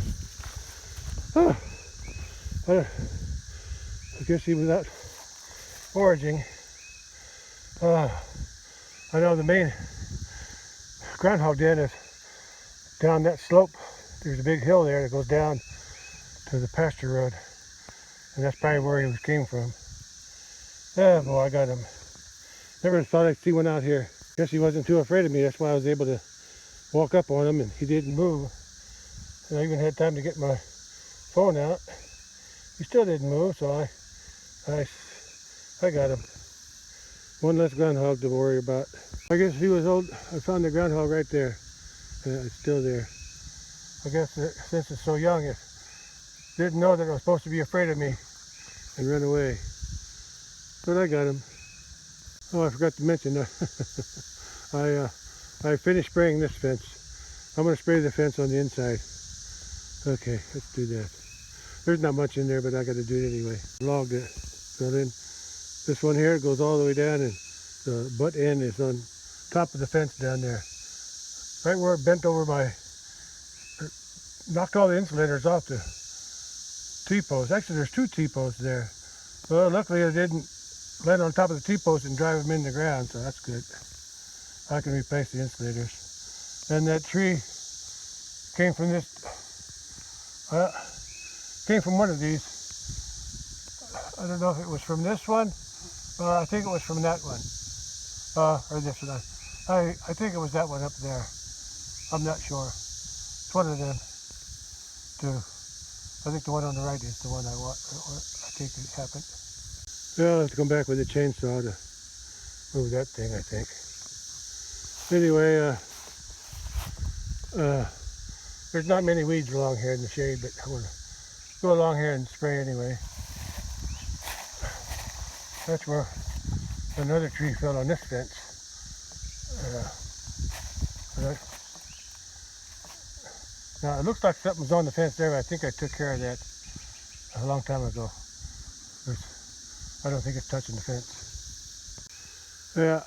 Oh, I guess he was out foraging. I know the main groundhog den is down that slope. There's a big hill there that goes down to the pasture road, and that's probably where he came from. Oh boy, I got him. Never thought I'd see one out here. Guess he wasn't too afraid of me. That's why I was able to walk up on him and he didn't move. And I even had time to get my phone out. He still didn't move, so I got him. One less groundhog to worry about. I guess he was old. I found the groundhog right there. It's still there. I guess since it's so young, it didn't know that it was supposed to be afraid of me and run away. But I got him. Oh, I forgot to mention, I finished spraying this fence. I'm going to spray the fence on the inside. Okay, let's do that. There's not much in there, but I got to do it anyway. Log that fell in. This one here goes all the way down, and the butt end is on top of the fence down there. Right where it bent over knocked all the insulators off the T-post. Actually, there's two T-posts there. Well, luckily it didn't land on top of the T-post and drive them in the ground, so that's good. I can replace the insulators. And that tree came from came from one of these. I don't know if it was from this one, or I think it was from that one, or this one. I think it was that one up there. I'm not sure. It's one of them two. I think the one on the right is the one I think it happened. Well, I'll have to come back with a chainsaw to move that thing, I think. Anyway, there's not many weeds along here in the shade, but I want to go along here and spray anyway. That's where Another tree fell on this fence. Uh, Now it looks like something was on the fence there, but I think I took care of that a long time ago. I don't think it's touching the fence. Yeah,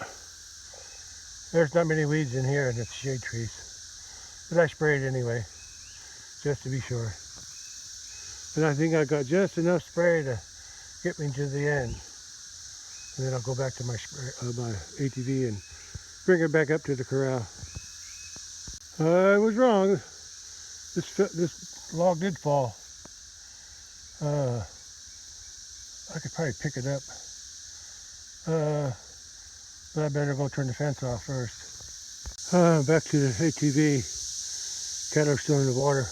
there's not many weeds in here and it's shade trees. But I sprayed anyway, just to be sure. And I think I got just enough spray to get me to the end. And then I'll go back to my my ATV and bring it back up to the corral. I was wrong. This log did fall. I could probably pick it up. But I better go turn the fence off first. Back to the ATV. Cattle are still in the water.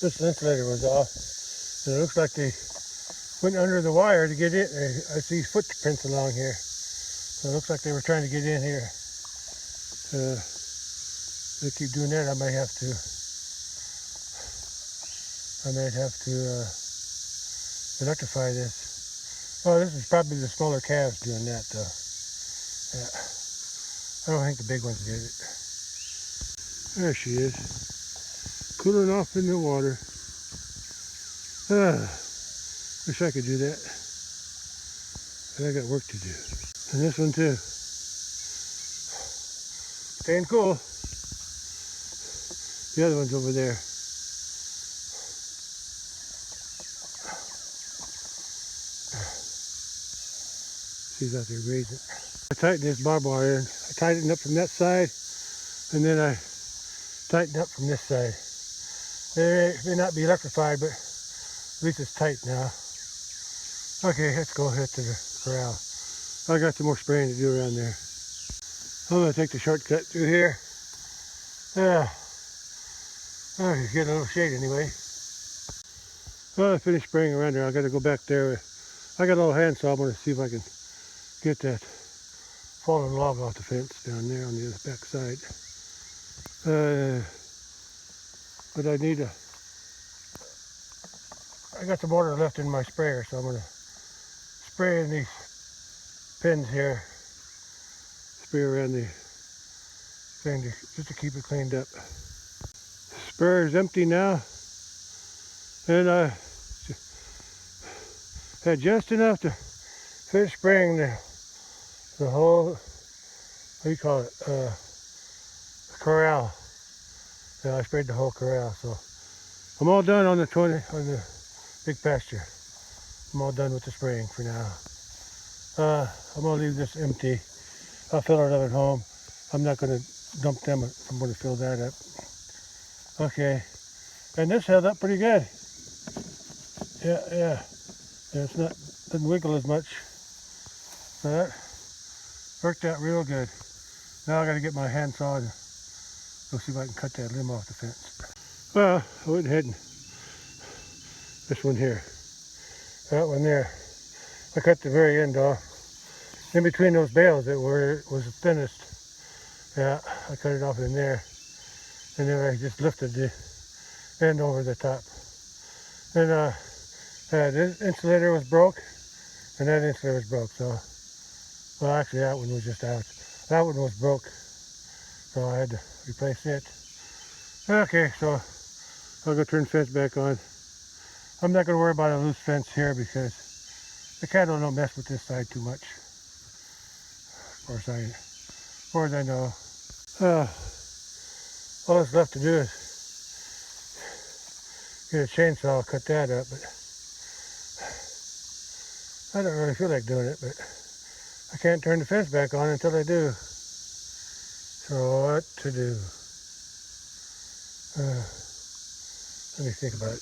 This insulator was off. And it looks like they went under the wire to get in. I see footprints along here. So it looks like they were trying to get in here. They keep doing that, I might have to electrify this. Oh, this is probably the smaller calves doing that though. Yeah. I don't think the big ones did it. There she is. Cooling off in the water. Wish I could do that. But I got work to do. And this one too. Staying cool. The other one's over there. She's out there grazing. I tightened this barbed wire in. I tightened up from that side, and then I tightened up from this side. It may not be electrified, but at least it's tight now. Okay, let's go head to the corral. I got some more spraying to do around there. I'm gonna take the shortcut through here. Yeah. Oh, you get a little shade anyway. Well, I finished spraying around there. I gotta go back there. I got a little handsaw. I'm gonna see if I can get that fallen log off the fence down there on the other back side. But I got some water left in my sprayer, so I'm gonna spray in these pins here. Spray around the thing just to keep it cleaned up. The sprayer is empty now, and I had just enough to finish spraying the whole, what do you call it, corral. Yeah, I sprayed the whole corral, so I'm all done on the big pasture. I'm all done with the spraying for now. I'm gonna leave this empty. I'll fill it up at home. I'm not gonna dump them. I'm gonna fill that up. Okay, and this held up pretty good. Yeah, it's not, doesn't wiggle as much. So that worked out real good. Now I gotta get my handsaw and go see if I can cut that limb off the fence. Well, I went ahead and this one here, that one there, I cut the very end off. In between those bales that was the thinnest. Yeah, I cut it off in there. And then I just lifted the end over the top. And this insulator was broke, and that insulator was broke. So, well, actually that one was just out. That one was broke, so I had to replace it. Okay, so I'll go turn the fence back on. I'm not going to worry about a loose fence here because the cattle don't mess with this side too much, as far as I know. All that's left to do is get a chainsaw, cut that up, but I don't really feel like doing it, but I can't turn the fence back on until I do. So what to do? Let me think about it.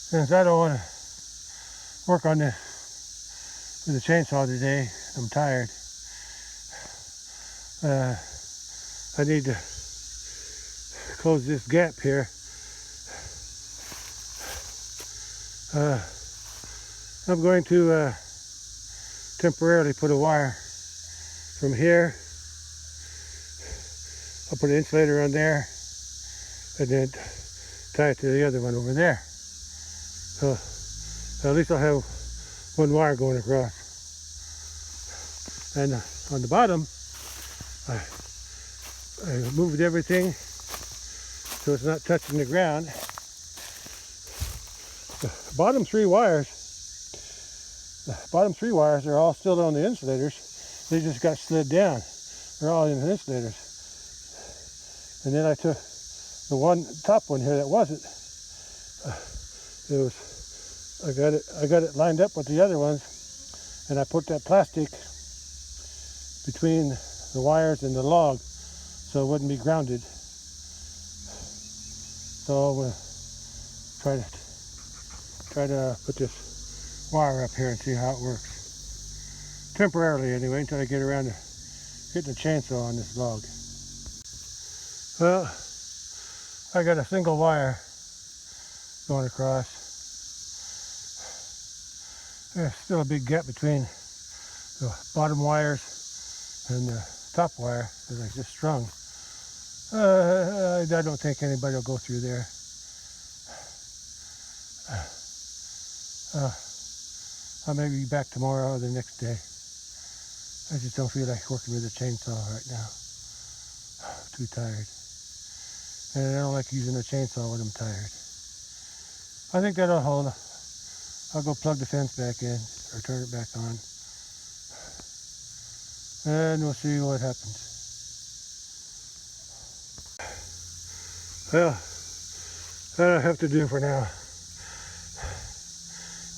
Since I don't want to work on this with a chainsaw today, I'm tired. I need to close this gap here. I'm going to temporarily put a wire from here. I'll put an insulator on there and then tie it to the other one over there. So At least I'll have one wire going across. And on the bottom, I moved everything so it's not touching the ground. The bottom three wires are all still on the insulators. They just got slid down. They're all in the insulators. And then I took the top one here that wasn't. I got it lined up with the other ones, and I put that plastic between the wires and the log so it wouldn't be grounded. So I'm gonna try to put this wire up here and see how it works. Temporarily anyway, until I get around to getting a chainsaw on this log. Well, I got a single wire going across. There's still a big gap between the bottom wires and the top wire that I just strung. I don't think anybody will go through there. I may be back tomorrow or the next day. I just don't feel like working with a chainsaw right now. Too tired. And I don't like using a chainsaw when I'm tired. I think that'll hold. I'll go plug the fence back in or turn it back on. And we'll see what happens. Well, that'll have to do for now.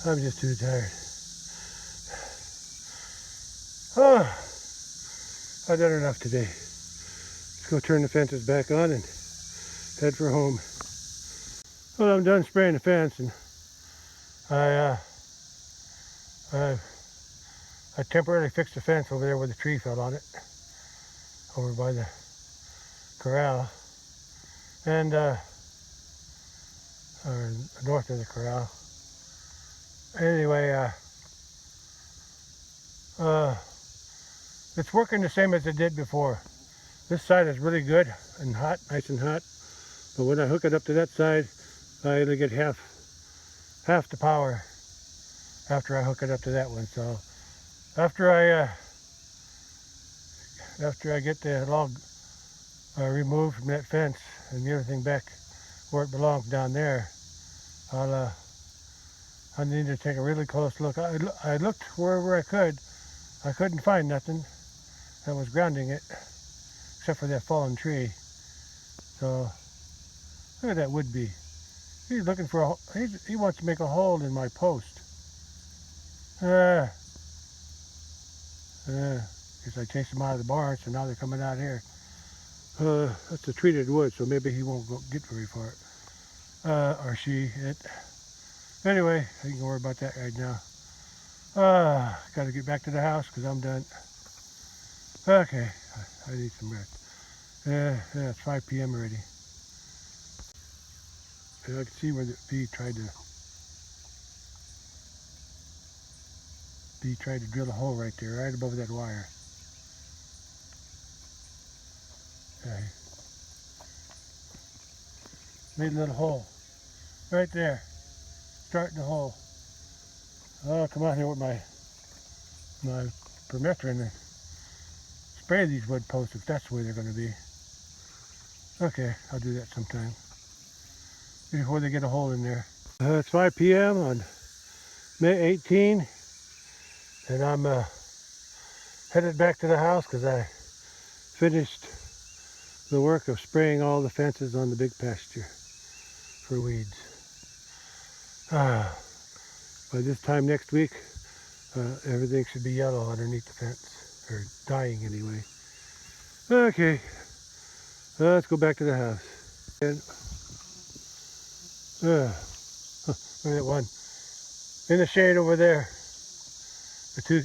I'm just too tired. Oh, I've done enough today. Let's go turn the fences back on and head for home. Well, I'm done spraying the fence, and I temporarily fixed the fence over there where the tree fell on it, over by the corral, and or north of the corral. Anyway, it's working the same as it did before. This side is really good and hot, nice and hot. But when I hook it up to that side, I only get half the power after I hook it up to that one. So after I get the log removed from that fence and get everything back where it belongs down there, I need to take a really close look. I looked wherever I could. I couldn't find nothing that was grounding it, except for that fallen tree. So look at that would be. He's looking for he wants to make a hole in my post. Guess I chased them out of the barn, so now they're coming out here. That's a treated wood, so maybe he won't get very far. Or she, it. Anyway, I can worry about that right now. Got to get back to the house because I'm done. Okay, I need some rest. Yeah, it's 5 p.m. already. And I can see where the bee tried to drill a hole right there, right above that wire. Okay. Made a little hole right there, starting the hole. I'll come out here with my permethrin and spray these wood posts if that's the way they're going to be. Okay, I'll do that sometime before they get a hole in there. It's 5 p.m. on May 18, and I'm headed back to the house because I finished the work of spraying all the fences on the big pasture for weeds. By this time next week, everything should be yellow underneath the fence, or dying anyway. Okay, let's go back to the house. And, look at that one in the shade over there. The two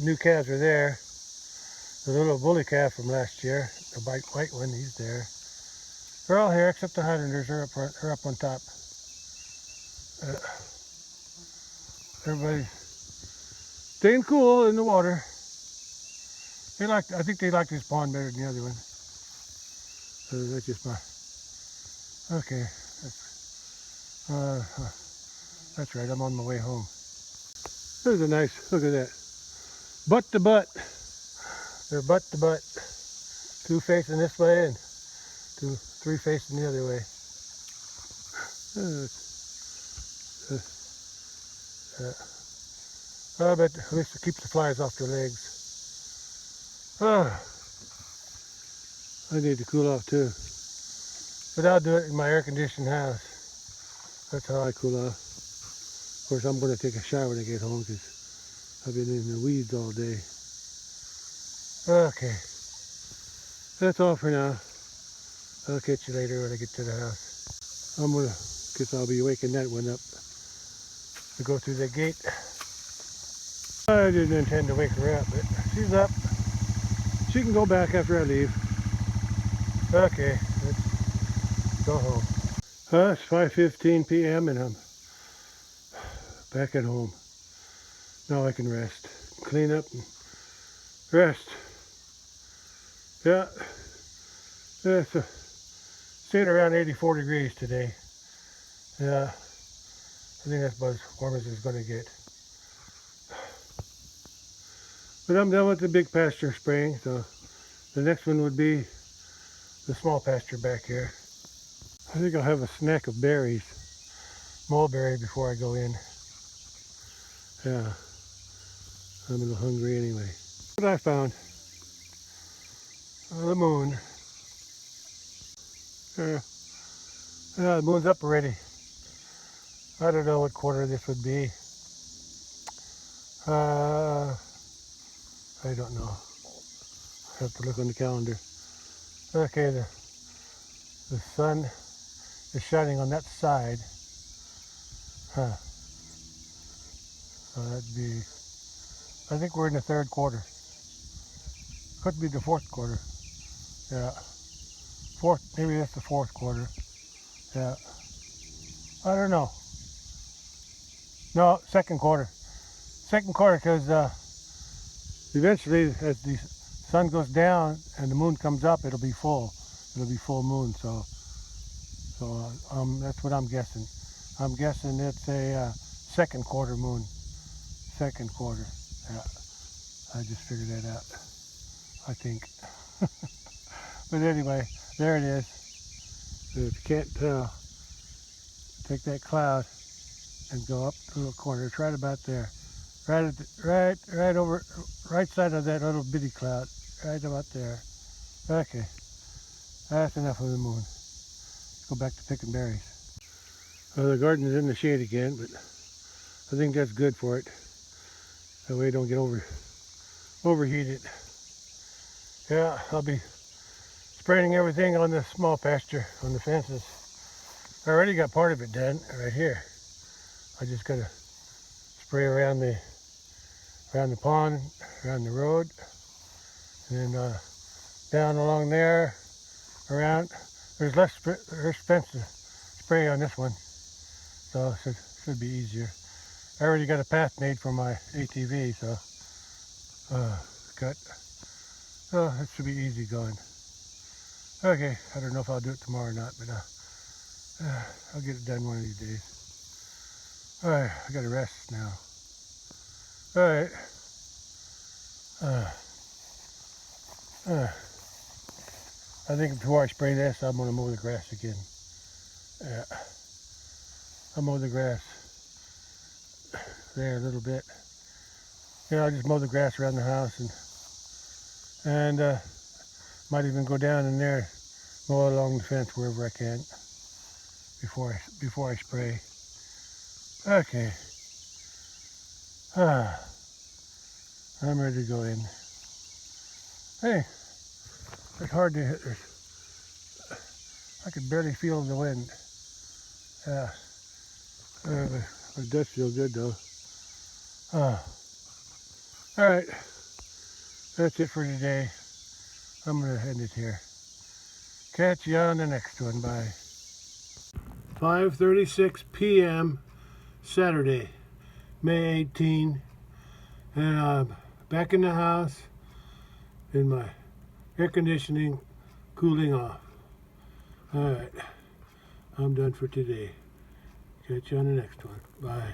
new calves are there. The little bully calf from last year, the white one, he's there. They're all here except the Highlanders. They're up on top. Everybody's staying cool in the water. I think they like this pond better than the other one. So that's just my. Okay, that's right. I'm on my way home. There's a nice, look at that. Butt to butt. They're butt to butt. Two facing this way and three facing the other way. I bet at least it keeps the flies off their legs. I need to cool off too. But I'll do it in my air-conditioned house. That's how I cool off. Of course, I'm going to take a shower when I get home because I've been in the weeds all day. Okay. That's all for now. I'll catch you later when I get to the house. Guess I'll be waking that one up to go through the gate. I didn't intend to wake her up, but she's up. She can go back after I leave. Okay, let's go home. It's 5:15 p.m. and I'm back at home. Now I can rest, clean up and rest. Yeah, it's staying around 84 degrees today. Yeah, I think that's about as warm as it's going to get. But I'm done with the big pasture spraying, so the next one would be the small pasture back here. I think I'll have a snack of berries, mulberry, before I go in. Yeah, I'm a little hungry anyway. What I found, the moon. Yeah, the moon's up already. I don't know what quarter this would be. I don't know. I have to look on the calendar. Okay, the sun is shining on that side. So that'd be, I think we're in the third quarter. Could be the fourth quarter. Yeah. Maybe that's the fourth quarter. Yeah. I don't know. No, second quarter. Second quarter, because eventually as the sun goes down and the moon comes up, it'll be full. It'll be full moon, so that's what I'm guessing. I'm guessing it's a second quarter moon. Second quarter. Yeah. I just figured that out, I think. But anyway, there it is. If you can't tell, take that cloud and go up to a corner. It's right about there. Right over, right side of that little bitty cloud. Right about there. Okay. That's enough of the moon. Let's go back to picking berries. Well, the garden is in the shade again, but I think that's good for it. That way it don't get overheated. Yeah, I'll be spraying everything on the small pasture, on the fences. I already got part of it done right here. I just gotta spray around the pond, around the road, and then down along there, around. There's fence to spray on this one, so it should be easier. I already got a path made for my ATV, so it should be easy going. Okay, I don't know if I'll do it tomorrow or not, but I'll get it done one of these days. Alright, I gotta rest now. Alright. I think before I spray this, I'm gonna mow the grass again. Yeah. I'll mow the grass there a little bit. I'll just mow the grass around the house and might even go down in there, mow along the fence wherever I can before I spray. Okay. I'm ready to go in. Hey, it's hard to hit. I could barely feel the wind. Yeah. It does feel good though. Alright. That's it for today. I'm going to end it here. Catch you on the next one. Bye. 5:36 p.m. Saturday, May 18. And I'm back in the house in my air conditioning, cooling off. Alright. I'm done for today. Catch you on the next one. Bye.